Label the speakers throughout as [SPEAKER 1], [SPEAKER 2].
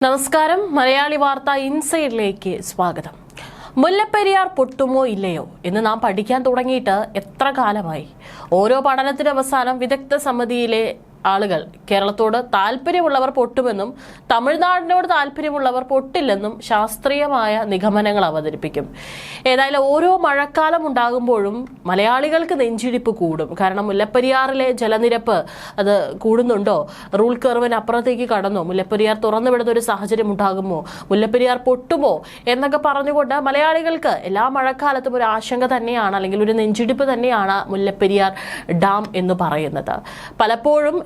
[SPEAKER 1] നമസ്കാരം. മലയാളി വാർത്ത ഇൻസൈഡിലേക്ക് സ്വാഗതം. മുല്ലപ്പെരിയാർ പൊട്ടുമോ ഇല്ലയോ എന്ന് നാം പഠിക്കാൻ തുടങ്ങിയിട്ട് എത്ര കാലമായി? ഓരോ പഠനത്തിന് അവസാനം വിദഗ്ധ സമിതിയിലെ ആളുകൾ കേരളത്തോട് താല്പര്യമുള്ളവർ പൊട്ടുമെന്നും തമിഴ്നാടിനോട് താല്പര്യമുള്ളവർ പൊട്ടില്ലെന്നും ശാസ്ത്രീയമായ നിഗമനങ്ങൾ അവതരിപ്പിക്കും. ഏതായാലും ഓരോ മഴക്കാലം ഉണ്ടാകുമ്പോഴും മലയാളികൾക്ക് നെഞ്ചിടിപ്പ് കൂടും. കാരണം മുല്ലപ്പെരിയാറിലെ ജലനിരപ്പ് അത് കൂടുന്നുണ്ടോ, റൂൾ കർവിന് അപ്പുറത്തേക്ക് കടന്നോ, മുല്ലപ്പെരിയാർ തുറന്നുവിടുന്ന ഒരു സാഹചര്യം ഉണ്ടാകുമോ, മുല്ലപ്പെരിയാർ പൊട്ടുമോ എന്നൊക്കെ പറഞ്ഞുകൊണ്ട് മലയാളികൾക്ക് എല്ലാ മഴക്കാലത്തും ഒരു ആശങ്ക തന്നെയാണ്, അല്ലെങ്കിൽ ഒരു നെഞ്ചിടിപ്പ് തന്നെയാണ് മുല്ലപ്പെരിയാർ ഡാം എന്ന് പറയുന്നത്. പലപ്പോഴും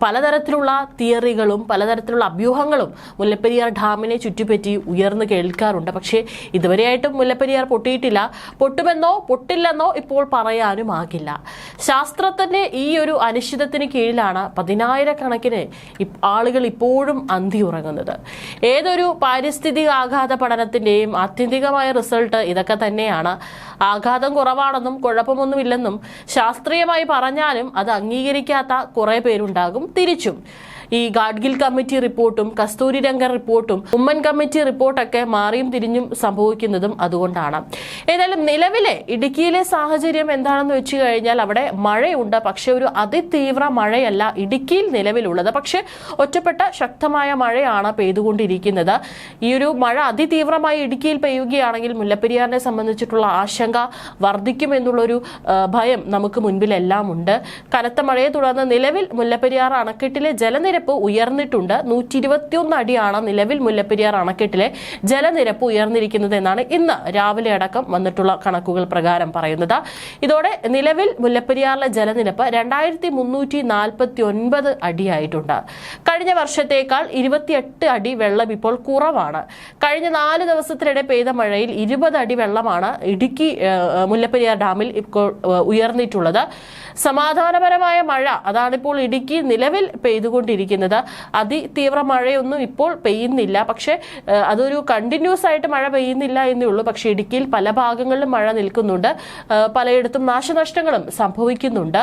[SPEAKER 1] പലതരത്തിലുള്ള തിയറികളും പലതരത്തിലുള്ള അഭ്യൂഹങ്ങളും മുല്ലപ്പെരിയാർ ഡാമിനെ ചുറ്റിപ്പറ്റി ഉയർന്നു കേൾക്കാറുണ്ട്. പക്ഷേ ഇതുവരെയായിട്ടും മുല്ലപ്പെരിയാർ പൊട്ടിയിട്ടില്ല. പൊട്ടുമെന്നോ പൊട്ടില്ലെന്നോ ഇപ്പോൾ പറയാനും ആകില്ല. ശാസ്ത്രത്തിന്റെ ഈ ഒരു അനിശ്ചിതത്തിന് കീഴിലാണ് പതിനായിരക്കണക്കിന് ആളുകൾ ഇപ്പോഴും അന്തിയുറങ്ങുന്നത്. ഏതൊരു പാരിസ്ഥിതിക ആഘാത പഠനത്തിന്റെയും ആത്യന്തികമായ റിസൾട്ട് ഇതൊക്കെ തന്നെയാണ്. ആഘാതം കുറവാണെന്നും കുഴപ്പമൊന്നുമില്ലെന്നും ശാസ്ത്രീയമായി പറഞ്ഞാലും അത് അംഗീകരിക്കാത്ത കുറെ പേരുണ്ടാകും. തിരിച്ചും ഈ ഗാഡ്ഗിൽ കമ്മിറ്റി റിപ്പോർട്ടും കസ്തൂരി രംഗൻ റിപ്പോർട്ടും ഉമ്മൻ കമ്മിറ്റി റിപ്പോർട്ടൊക്കെ മാറിയും തിരിഞ്ഞും സംഭവിക്കുന്നതും അതുകൊണ്ടാണ്. ഏതായാലും നിലവിലെ ഇടുക്കിയിലെ സാഹചര്യം എന്താണെന്ന് വെച്ച് കഴിഞ്ഞാൽ അവിടെ മഴയുണ്ട്, പക്ഷെ ഒരു അതിതീവ്ര മഴയല്ല ഇടുക്കിയിൽ നിലവിലുള്ളത്. പക്ഷെ ഒറ്റപ്പെട്ട ശക്തമായ മഴയാണ് പെയ്തുകൊണ്ടിരിക്കുന്നത്. ഈ ഒരു മഴ അതിതീവ്രമായി ഇടുക്കിയിൽ പെയ്യുകയാണെങ്കിൽ മുല്ലപ്പെരിയാറിനെ സംബന്ധിച്ചിട്ടുള്ള ആശങ്ക വർദ്ധിക്കുമെന്നുള്ളൊരു ഭയം നമുക്ക് മുൻപിലെല്ലാം ഉണ്ട്. കനത്ത മഴയെ തുടർന്ന് നിലവിൽ മുല്ലപ്പെരിയാർ അണക്കെട്ടിലെ ജലനിരപ്പ് ഉയർന്നിട്ടുണ്ട്. 121 അടിയാണ് നിലവിൽ മുല്ലപ്പെരിയാർ അണക്കെട്ടിലെ ജലനിരപ്പ് ഉയർന്നിരിക്കുന്നത് എന്നാണ് ഇന്ന് രാവിലെ അടക്കം വന്നിട്ടുള്ള കണക്കുകൾ പ്രകാരം പറയുന്നത്. ഇതോടെ നിലവിൽ മുല്ലപ്പെരിയാറിലെ ജലനിരപ്പ് 2349 അടിയായിട്ടുണ്ട്. കഴിഞ്ഞ വർഷത്തേക്കാൾ 28 അടി വെള്ളം ഇപ്പോൾ കുറവാണ്. കഴിഞ്ഞ 4 ദിവസത്തിനിടെ പെയ്ത മഴയിൽ 20 അടി വെള്ളമാണ് ഇടുക്കി മുല്ലപ്പെരിയാർ ഡാമിൽ ഇപ്പോൾ ഉയർന്നിട്ടുള്ളത്. സമാധാനപരമായ മഴ അതാണിപ്പോൾ ഇടുക്കി നിലവിൽ പെയ്തുകൊണ്ടിരിക്കുന്നത്. അതിതീവ്ര മഴയൊന്നും ഇപ്പോൾ പെയ്യുന്നില്ല. പക്ഷെ അതൊരു കണ്ടിന്യൂസ് ആയിട്ട് മഴ പെയ്യുന്നില്ല എന്നേ ഉള്ളൂ. പക്ഷെ ഇടുക്കിയിൽ പല ഭാഗങ്ങളിലും മഴ നിൽക്കുന്നുണ്ട്. പലയിടത്തും നാശനഷ്ടങ്ങളും സംഭവിക്കുന്നുണ്ട്.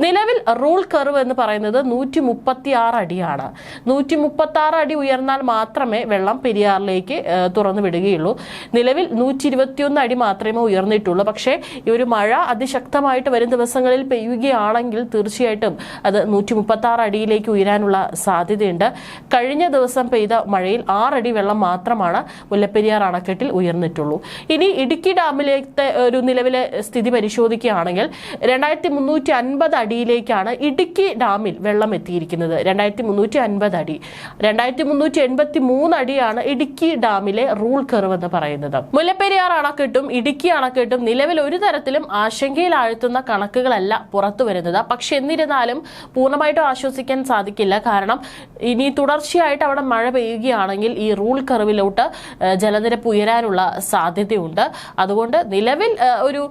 [SPEAKER 1] നിലവിൽ റൂൾ കർവ് എന്ന് പറയുന്നത് 136 അടിയാണ്. 136 അടി ഉയർന്നാൽ മാത്രമേ വെള്ളം പെരിയാറിലേക്ക് തുറന്നു വിടുകയുള്ളൂ. നിലവിൽ 121 അടി മാത്രമേ ഉയർന്നിട്ടുള്ളൂ. പക്ഷേ ഈ ഒരു മഴ അതിശക്തമായിട്ട് വരും ദിവസങ്ങളിൽ പെയ്യുകയാണെങ്കിൽ തീർച്ചയായിട്ടും അത് 136 അടിയിലേക്ക് ഉയരാനുള്ള സാധ്യതയുണ്ട്. കഴിഞ്ഞ ദിവസം പെയ്ത മഴയിൽ 6 അടി വെള്ളം മാത്രമാണ് മുല്ലപ്പെരിയാർ അണക്കെട്ടിൽ ഉയർന്നിട്ടുള്ളൂ. ഇനി ഇടുക്കി ഡാമിലേക്ക് ഒരു നിലവിലെ സ്ഥിതി പരിശോധിക്കുകയാണെങ്കിൽ 2350 അടിയിലേക്കാണ് ഇടുക്കി ഡാമിൽ വെള്ളം എത്തിയിരിക്കുന്നത്. 2350 അടി. 2383 അടിയാണ് ഇടുക്കി ഡാമിലെ റൂൾ കർവ് എന്ന് പറയുന്നത്. മുല്ലപ്പെരിയാർ അണക്കെട്ടും ഇടുക്കി അണക്കെട്ടും നിലവിൽ ഒരു തരത്തിലും ആശങ്കയിലാഴ്ത്തുന്ന കണക്കുകളല്ല പുറത്തു വരുന്നത്. പക്ഷെ എന്നിരുന്നാലും പൂർണ്ണമായിട്ടും ആശ്വസിക്കാൻ സാധിക്കില്ല. കാരണം ഇനി തുടർച്ചയായിട്ട് അവിടെ മഴ പെയ്യുകയാണെങ്കിൽ ഈ റൂൾ കർവിലോട്ട് ജലനിരപ്പ് ഉയരാനുള്ള സാധ്യതയുണ്ട്. അതുകൊണ്ട് നിലവിൽ ഒരു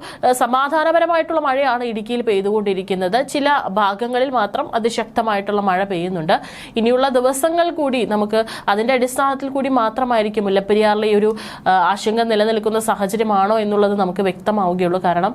[SPEAKER 1] സമാധാനപരമായിട്ടുള്ള മഴയാണ് ഇടുക്കിയിൽ പെയ്തുകൊണ്ടിരിക്കുന്നത്. ചില ഭാഗങ്ങളിൽ മാത്രം അതിശക്തമായിട്ടുള്ള മഴ പെയ്യുന്നുണ്ട്. ഇനിയുള്ള ദിവസങ്ങൾ കൂടി നമുക്ക് അതിന്റെ അടിസ്ഥാനത്തിൽ കൂടി മാത്രമായിരിക്കും മുല്ലപ്പെരിയാറിലെ ഒരു ആശങ്ക നിലനിൽക്കുന്ന സാഹചര്യമാണോ എന്നുള്ളത് നമുക്ക് വ്യക്തമാവുകയുള്ളൂ. കാരണം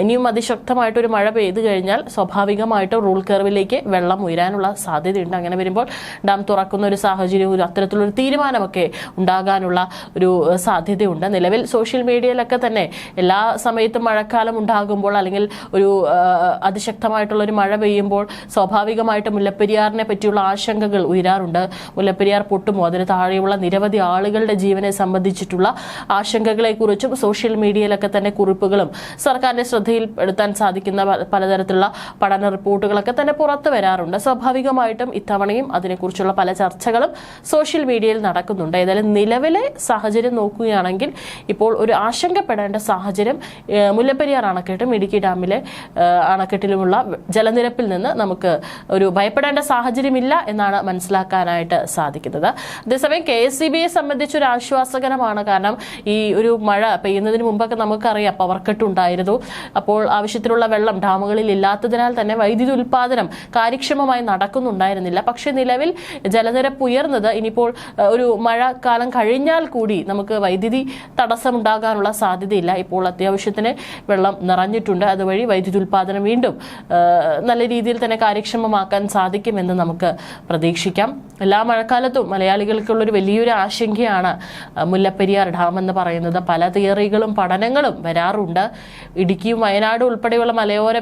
[SPEAKER 1] ഇനിയും അതിശക്തമായിട്ടൊരു മഴ പെയ്തു കഴിഞ്ഞാൽ സ്വാഭാവികമായിട്ടും റൂൾ കർവിലേക്ക് വെള്ളം ഉയരാനുള്ള സാധ്യതയുണ്ട്. അങ്ങനെ വരുമ്പോൾ ഡാം തുറക്കുന്ന ഒരു സാഹചര്യവും അത്തരത്തിലൊരു തീരുമാനമൊക്കെ ഉണ്ടാകാനുള്ള ഒരു സാധ്യതയുണ്ട്. നിലവിൽ സോഷ്യൽ മീഡിയയിലൊക്കെ തന്നെ എല്ലാ സമയത്തും മഴക്കാലം ഉണ്ടാകുമ്പോൾ അല്ലെങ്കിൽ ഒരു അതിശക്തമായിട്ടുള്ള ഒരു മഴ പെയ്യുമ്പോൾ സ്വാഭാവികമായിട്ടും മുല്ലപ്പെരിയാറിനെ പറ്റിയുള്ള ആശങ്കകൾ ഉയരാറുണ്ട്. മുല്ലപ്പെരിയാർ പൊട്ടുമോ, അതിന് താഴെയുള്ള നിരവധി ആളുകളുടെ ജീവനെ സംബന്ധിച്ചിട്ടുള്ള ആശങ്കകളെ കുറിച്ചും സോഷ്യൽ മീഡിയയിലൊക്കെ തന്നെ കുറിപ്പുകളും സർക്കാരിന്റെ ശ്രദ്ധയിൽപ്പെടുത്താൻ സാധിക്കുന്ന പലതരത്തിലുള്ള പഠന റിപ്പോർട്ടുകളൊക്കെ തന്നെ പുറത്തു വരാറുണ്ട്. സ്വാഭാവികമായിട്ടും ഇത്തവണയും അതിനെക്കുറിച്ചുള്ള പല ചർച്ചകളും സോഷ്യൽ മീഡിയയിൽ നടക്കുന്നുണ്ട്. ഏതായാലും നിലവിലെ സാഹചര്യം നോക്കുകയാണെങ്കിൽ ഇപ്പോൾ ഒരു ആശങ്കപ്പെടേണ്ട സാഹചര്യം മുല്ലപ്പെരിയാർ അണക്കെട്ടും ഇടുക്കി ഡാമിലെ അണക്കെട്ടിലുമുള്ള ജലനിരപ്പിൽ നിന്ന് നമുക്ക് ഒരു ഭയപ്പെടേണ്ട സാഹചര്യമില്ല എന്നാണ് മനസ്സിലാക്കാനായിട്ട് സാധിക്കുന്നത്. അതേസമയം KSEBയെ സംബന്ധിച്ചൊരു ആശ്വാസകരമാണ്. കാരണം ഈ ഒരു മഴ പെയ്യുന്നതിന് മുമ്പൊക്കെ നമുക്കറിയാം പവർ കട്ട് ഉണ്ടായിരുന്നു. അപ്പോൾ ആവശ്യത്തിനുള്ള വെള്ളം ഡാമുകളിൽ ഇല്ലാത്തതിനാൽ തന്നെ വൈദ്യുതി ഉൽപാദനം കാര്യക്ഷമമായി നടക്കുന്നുണ്ടായിരുന്നില്ല. പക്ഷെ നിലവിൽ ജലനിരപ്പ് ഉയർന്നത് ഇനിയിപ്പോൾ ഒരു മഴക്കാലം കഴിഞ്ഞാൽ കൂടി നമുക്ക് വൈദ്യുതി തടസ്സമുണ്ടാകാനുള്ള സാധ്യതയില്ല. ഇപ്പോൾ അത്യാവശ്യത്തിന് വെള്ളം നിറഞ്ഞിട്ടുണ്ട്. അതുവഴി വൈദ്യുതി ഉൽപാദനം വീണ്ടും നല്ല രീതിയിൽ തന്നെ കാര്യക്ഷമമാക്കാൻ സാധിക്കുമെന്ന് നമുക്ക് പ്രതീക്ഷിക്കാം. എല്ലാ മഴക്കാലത്തും മലയാളികൾക്കുള്ളൊരു വലിയൊരു ആശങ്കയാണ് മുല്ലപ്പെരിയാർ ഡാം എന്ന് പറയുന്നത്. പല തിയറികളും പഠനങ്ങളും വരാറുണ്ട്. ഇടുക്കിയും വയനാടും ഉൾപ്പെടെയുള്ള മലയോര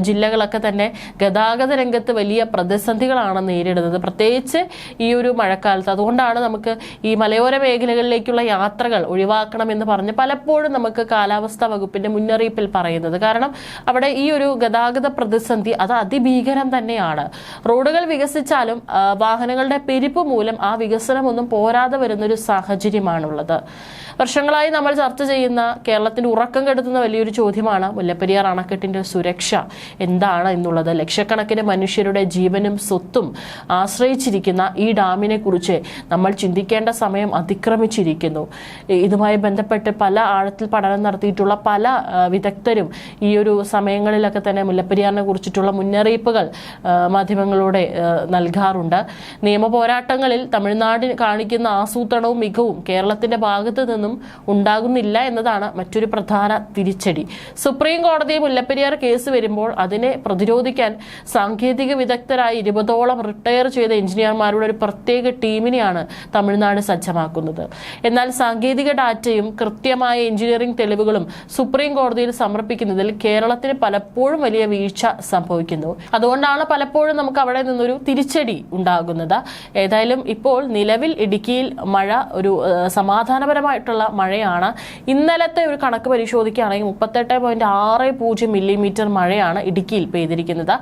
[SPEAKER 1] ജില്ലകളൊക്കെ തന്നെ ഗതാഗത രംഗത്ത് വലിയ പ്രതിസന്ധികളാണ് നേരിടുന്നത്, പ്രത്യേകിച്ച് ഈ ഒരു മഴക്കാലത്ത്. അതുകൊണ്ടാണ് നമുക്ക് ഈ മലയോര മേഖലകളിലേക്കുള്ള യാത്രകൾ ഒഴിവാക്കണമെന്ന് പറഞ്ഞ് പലപ്പോഴും നമുക്ക് കാലാവസ്ഥാ വകുപ്പിന്റെ മുന്നറിയിപ്പിൽ പറയുന്നത്. കാരണം അവിടെ ഈ ഒരു ഗതാഗത പ്രതിസന്ധി അത് അതിഭീകരം തന്നെയാണ്. റോഡുകൾ വികസിച്ചാലും വാഹനങ്ങളുടെ പെരുപ്പ് മൂലം ആ വികസനം ഒന്നും പോരാതെ വരുന്നൊരു സാഹചര്യമാണുള്ളത്. വർഷങ്ങളായി നമ്മൾ ചർച്ച ചെയ്യുന്ന കേരളത്തിന്റെ ഉറക്കം കെടുത്തുന്ന വലിയൊരു ചോദ്യമാണ് മുല്ലപ്പെരിയാർ അണക്കെട്ടിന്റെ സുരക്ഷ എന്താണ് എന്നുള്ളത്. ലക്ഷക്കണക്കിന് മനുഷ്യരുടെ ജീവനും സ്വത്തും ആശ്രയിച്ചിരിക്കുന്ന ഈ ഡാമിനെ കുറിച്ച് നമ്മൾ ചിന്തിക്കേണ്ട സമയം അതിക്രമിച്ചിരിക്കുന്നു. ഇതുമായി ബന്ധപ്പെട്ട് പല ആഴത്തിൽ പഠനം നടത്തിയിട്ടുള്ള പല വിദഗ്ധരും ഈ ഒരു സമയങ്ങളിലൊക്കെ തന്നെ മുല്ലപ്പെരിയാറിനെ കുറിച്ചിട്ടുള്ള മുന്നറിയിപ്പുകൾ മാധ്യമങ്ങളോടെ നൽകാറുണ്ട്. നിയമ പോരാട്ടങ്ങളിൽ തമിഴ്നാടിന് കാണിക്കുന്ന ആസൂത്രണവും മികവും കേരളത്തിന്റെ ഭാഗത്ത് നിന്നും ഉണ്ടാകുന്നില്ല എന്നതാണ് മറ്റൊരു പ്രധാന തിരിച്ചടി. സുപ്രീം കോടതി മുല്ലപ്പെരിയാർ കേസ് വരുമ്പോൾ അതിനെ പ്രതിരോധിക്കാൻ സാങ്കേതിക വിദഗ്ധരായി 20ഓളം റിട്ടയർ ചെയ്ത എഞ്ചിനീയർമാരുടെ ഒരു പ്രത്യേക ടീമിനെയാണ് തമിഴ്നാട് സജ്ജമാക്കുന്നത്. എന്നാൽ സാങ്കേതിക ഡാറ്റയും കൃത്യമായ എഞ്ചിനീയറിംഗ് തെളിവുകളും സുപ്രീം കോടതിയിൽ സമർപ്പിക്കുന്നതിൽ കേരളത്തിന് പലപ്പോഴും വലിയ വീഴ്ച സംഭവിക്കുന്നു. അതുകൊണ്ടാണ് പലപ്പോഴും നമുക്ക് അവിടെ നിന്നൊരു തിരിച്ചടി ഉണ്ടാകുന്നത്. ഏതായാലും ഇപ്പോൾ നിലവിൽ ഇടുക്കിയിൽ മഴ ഒരു സമാധാനപരമായിട്ടുള്ള മഴയാണ്. ഇന്നലത്തെ ഒരു കണക്ക് പരിശോധിക്കുകയാണെങ്കിൽ 38.60 മില്ലിമീറ്റർ മഴയാണ് ഇടുക്കിയിൽ പെയ്തിരിക്കുന്നത്.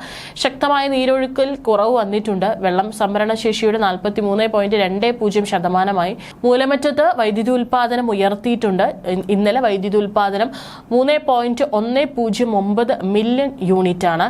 [SPEAKER 1] ശക്തമായ നീരൊഴുക്കിൽ കുറവ് വന്നിട്ടുണ്ട്. വെള്ളം സംഭരണ ശേഷിയുടെ 43.20% മൂലമറ്റത്ത് വൈദ്യുതി ഉൽപാദനം ഉയർത്തിയിട്ടുണ്ട്. ഇന്നലെ വൈദ്യുതി ഉൽപാദനം 3.109 മില്യൺ യൂണിറ്റ് ആണ്.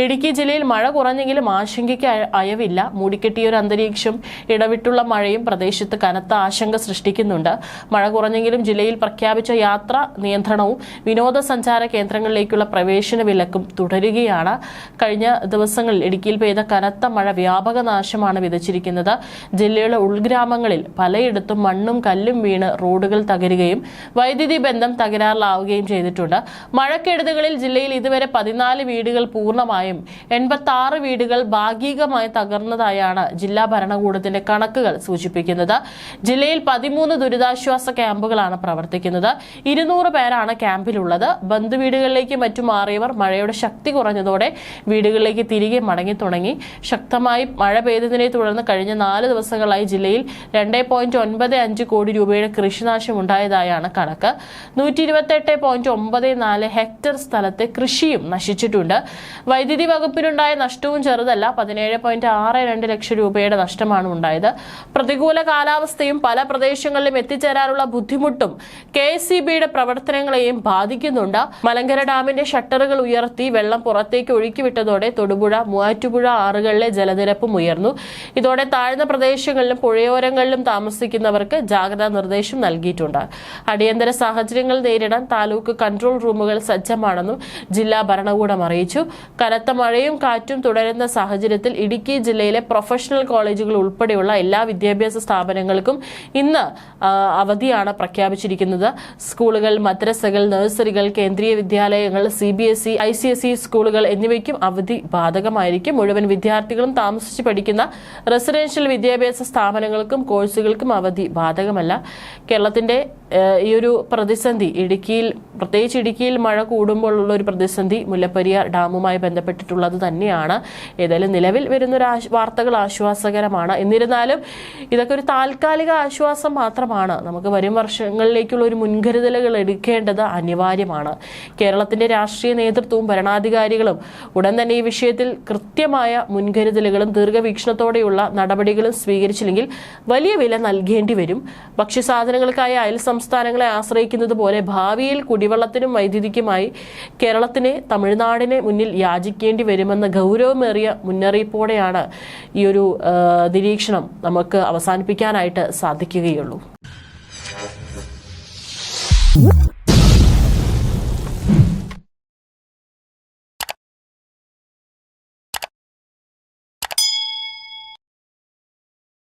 [SPEAKER 1] ഇടുക്കി ജില്ലയിൽ മഴ കുറഞ്ഞെങ്കിലും ആശങ്കയ്ക്ക് അയവില്ല. മൂടിക്കെട്ടിയ ഒരു അന്തരീക്ഷം ഇടവിട്ടുള്ള മഴയും പ്രദേശത്ത് കനത്ത ആശങ്ക സൃഷ്ടിക്കുന്നുണ്ട്. മഴ കുറഞ്ഞെങ്കിലും ജില്ലയിൽ പ്രഖ്യാപിച്ച യാത്രാ നിയന്ത്രണവും വിനോദസഞ്ചാര കേന്ദ്രങ്ങളിലേക്കുള്ള പ്രവേശന വിലക്കും തുടരുകയാണ്. കഴിഞ്ഞ ദിവസങ്ങളിൽ ഇടുക്കിയിൽ പെയ്ത കനത്ത മഴ വ്യാപക നാശമാണ് വിതച്ചിരിക്കുന്നത്. ജില്ലയുടെ ഉൾഗ്രാമങ്ങളിൽ പലയിടത്തും മണ്ണും കല്ലും വീണ് റോഡുകൾ തകരുകയും വൈദ്യുതി ബന്ധം തകരാറിലാവുകയും ചെയ്തിട്ടുണ്ട്. മഴക്കെടുതികളിൽ ജില്ലയിൽ ഇതുവരെ 14 വീടുകൾ പൂർണ്ണമായും 86 വീടുകൾ ഭാഗികമായി തകർന്നതായാണ് ജില്ലാ ഭരണകൂടത്തിന്റെ കണക്കുകൾ സൂചിപ്പിക്കുന്നത്. ജില്ലയിൽ 13 ദുരിതാശ്വാസ ക്യാമ്പുകളാണ് പ്രവർത്തിക്കുന്നത്. 200 പേരാണ് ക്യാമ്പിലുള്ളത്. ബന്ധുവീടുകളിലേക്ക് മറ്റും മാറിയവർ മഴയുടെ ശക്തി കുറഞ്ഞതോടെ വീടുകളിലേക്ക് തിരികെ മടങ്ങി തുടങ്ങി. ശക്തമായി മഴ പെയ്തതിനെ തുടർന്ന് കഴിഞ്ഞ 4 ദിവസങ്ങളായി ജില്ലയിൽ 2.95 കോടി രൂപയുടെ കൃഷിനാശം ഉണ്ടായതായാണ് കണക്ക്. 128.94 ഹെക്ടർ സ്ഥലത്തെ കൃഷിയും നശിച്ചിട്ടുണ്ട്. വൈദ്യുതി വകുപ്പിനുണ്ടായ നഷ്ടവും ചെറുതല്ല. 17.62 ലക്ഷം രൂപയുടെ നഷ്ടമാണ് ഉണ്ടായത്. പ്രതികൂല കാലാവസ്ഥയും പല പ്രദേശങ്ങളിലും എത്തിച്ചേരാനുള്ള ബുദ്ധിമുട്ടും KSEBയുടെ പ്രവർത്തനങ്ങളെയും ബാധിക്കുന്നുണ്ട്. മലങ്കര ഡാമിന്റെ ഷട്ടറുകൾ ഉയർത്തി വെള്ളം പുറത്തേക്ക് ഒഴുക്കിവിട്ടതോടെ തൊടുപുഴ, മൂവാറ്റുപുഴ ആറുകളിലെ ജലനിരപ്പും ഉയർന്നു. ഇതോടെ താഴ്ന്ന പ്രദേശങ്ങളിലും പുഴയോരങ്ങളിലും താമസിക്കുന്നവർക്ക് ജാഗ്രതാ നിർദ്ദേശം നൽകിയിട്ടുണ്ട്. അടിയന്തര സാഹചര്യങ്ങൾ നേരിടാൻ താലൂക്ക് കൺട്രോൾ റൂമുകൾ സജ്ജമാണെന്നും ജില്ലാ ഭരണകൂടം അറിയിച്ചു. കനത്ത മഴയും കാറ്റും തുടരുന്ന സാഹചര്യത്തിൽ ഇടുക്കി ജില്ലയിലെ പ്രൊഫഷണൽ കോളേജുകൾ ഉൾപ്പെടെയുള്ള എല്ലാ വിദ്യാഭ്യാസ സ്ഥാപനങ്ങൾക്കും ഇന്ന് അവധിയാണ് പ്രഖ്യാപിച്ചിരിക്കുന്നത്. സ്കൂളുകൾ, മദ്രസകൾ, നഴ്സറികൾ, കേന്ദ്രീയ വിദ്യാലയങ്ങൾ, CBSE, ICSE സ്കൂളുകൾ എന്നിവയ്ക്കും അവധി ബാധകമായിരിക്കും. മുഴുവൻ വിദ്യാർത്ഥികളും താമസിച്ച് പഠിക്കുന്ന റെസിഡൻഷ്യൽ വിദ്യാഭ്യാസ സ്ഥാപനങ്ങൾക്കും കോഴ്സുകൾക്കും അവധി ബാധകമല്ല. കേരളത്തിന്റെ ഈ ഒരു പ്രതിസന്ധി പ്രത്യേകിച്ച് ഇടുക്കിയിൽ മഴ കൂടുമ്പോഴുള്ള ഒരു പ്രതിസന്ധി മുല്ലപ്പെരിയാർ ഡാമുമായി ബന്ധപ്പെട്ടിട്ടുള്ളത് തന്നെയാണ്. ഏതായാലും നിലവിൽ വരുന്നൊരു വാർത്തകൾ ആശ്വാസകരമാണ്. എന്നിരുന്നാലും ഇതൊക്കെ ഒരു താൽക്കാലിക ആശ്വാസം മാത്രമാണ്. നമുക്ക് വരും വർഷങ്ങളിലേക്കുള്ള ഒരു മുൻകരുതലുകൾ എടുക്കേണ്ടത് അനിവാര്യമാണ്. കേരളത്തിന്റെ രാഷ്ട്രീയ നേതൃത്വവും ഭരണാധികാരികളും ഉടൻ തന്നെ ഈ വിഷയത്തിൽ കൃത്യമായ മുൻകരുതലുകളും ദീർഘവീക്ഷണത്തോടെയുള്ള നടപടികളും സ്വീകരിച്ചില്ലെങ്കിൽ വലിയ വില നൽകേണ്ടി വരും. ഭക്ഷ്യസാധനങ്ങൾക്കായി അയൽ സംസ്ഥാനങ്ങളെ ആശ്രയിക്കുന്നത് പോലെ ഭാവിയിൽ കുടിവെള്ളത്തിനും വൈദ്യുതിക്കുമായി കേരളത്തിനെ തമിഴ്നാടിനെ മുന്നിൽ യാചിക്കേണ്ടി വരുമെന്ന ഗൗരവമേറിയ മുന്നറിയിപ്പോടെയാണ് ഈ ഒരു നിരീക്ഷണം നമുക്ക് അവസാനിപ്പിക്കാനായിട്ട് സാധിക്കുകയുള്ളൂ.